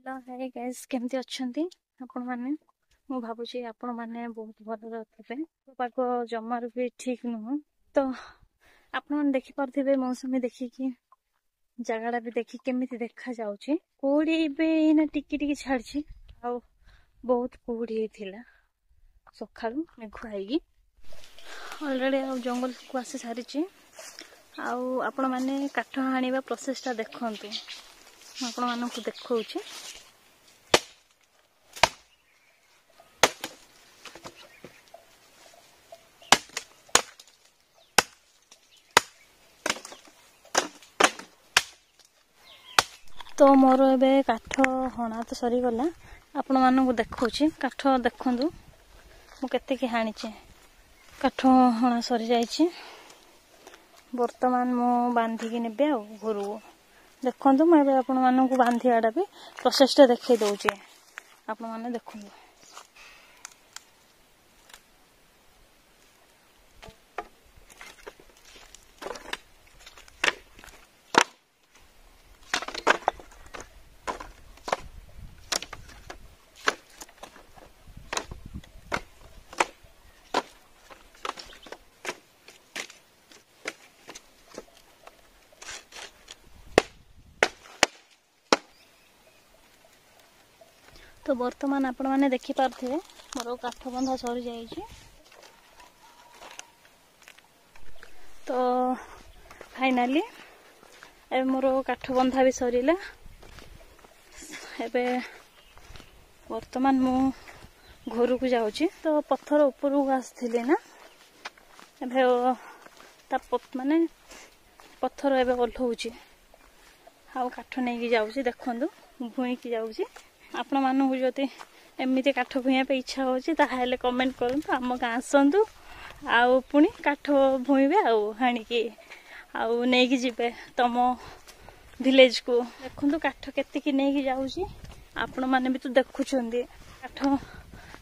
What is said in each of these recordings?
Hello hi guys केमती अच्छंती आपण माने मु भाबुची आपण माने बहुत भल रथबे पाग जमार भी ठीक नुह तो आपण माने देखि परथिबे मौसमी देखि कि जगाडा भी देखि केमिति देखा जाउची कोडी बे ना टिकी टिकी छाडची आ बहुत कोडी थिला सखाळु मेघु आइगी ऑलरेडी आ जंगल को आसे सारिची आ आपण माने काठ हाणीबा प्रोसेस ता देखंतु आपण मानकु देखौची तो मोर एबे काठ हणा तो सरी गला आपण मानकु देखौची काठ देखंतु मु केते की हाणीचे काठ हणा सरी जाईची वर्तमान मु बांधी की नेबे आ घरु देखंतु मैं आपण मानकु बांधी आडा भी प्रोसेस ता देखै दउची आपण माने देखंतु तो वर्तमान आपण माने देखि पारथिबे मोर काठ बंधा सरी जाईची तो फाइनली ए मोर काठ बंधा भी सरीला एबे वर्तमान मु घर को जाउची तो पत्थर ऊपर को आसथिले ना एबे ता माने पत्थर एबे ओल्हौची आ काठ नै की जाउची देखंदु भुई की जाउची आपण मानू जदि एमती काठ भुइया पे इच्छा होची ताहेले कमेंट करंतु आम गाँ आसंतु आउ पुणी काठ भुइबे आउ हाणिकी आउ नेकी जिबे तम विलेज को देखंतु काठ केते की नेकी जाउची आपण माने भी तो देखुचंदी काठ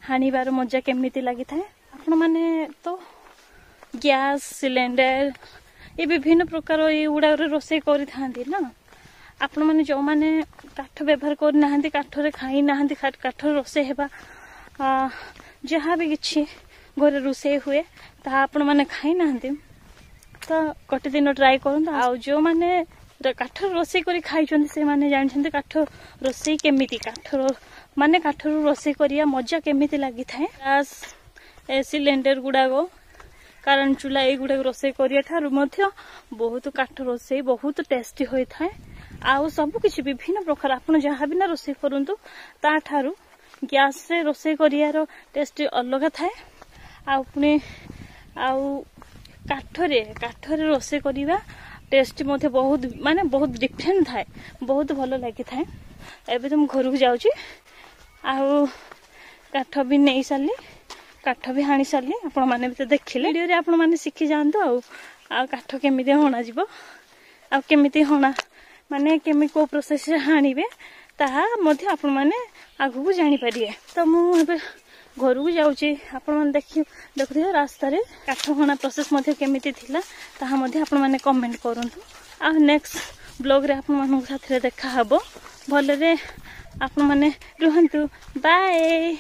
हाणीबार मजा केमिति लागि थाए आपण माने तो गैस सिलेंडर ये विभिन्न प्रकार ये उडा रोसे करि थांदी ना आपण माने जो माने काठ व्यवहार कर नाहंती काठ रे खाई नाहंती काठ रोसे हेबा जहाँ भी किछि घरे रोसे हुए ता आपण माने खाई नाहंती तो कटे दिन ट्राई करन आ जो माने काठ रोसे करी खाई छथि से माने जानि छथि काठ रोसे केमिति काठ माने काठ रोसे करिया मजा केमिति लागि थाए गैस सिलेंडर गुडागो कारण चूल्हा ए गुडा रोसे करिया थारु मध्य बहुत काठ रोसे बहुत टेस्टी होई थाए आउ सब किछि विभिन्न प्रकार आपण जहाँ भी ना रोसे करंतु ता ठारू गैस से रोसे करियार टेस्ट अलग थाए आउ पुनी आउ काठरे रोसे करिवा टेस्ट मध्य बहुत माने बहुत डिफरेंट थाए बहुत भलो लागि थाए एबे तुम घर को जाउची आउ काठ भी नै साली काठ भी हाणी साली आपण माने भी तो देखिले वीडियो रे आपण माने सिखि जानतो आ काठ केमिति होना जिवो आ केमिति होना माने केमि को प्रोसेस हाणीबे ताहा मध्य आपण माने आगु को जानि परिए तो मु एबे घर को जाउची आपण माने देखुथिबे रास्ता रे काठ हणा प्रोसेस मध्य केमिति थिला ताहा मध्य आपण माने कमेंट करंतु आ नेक्स्ट ब्लॉग रे आपण मानक साथ रे देखा हबो भले रे आपण माने रहंतु बाय।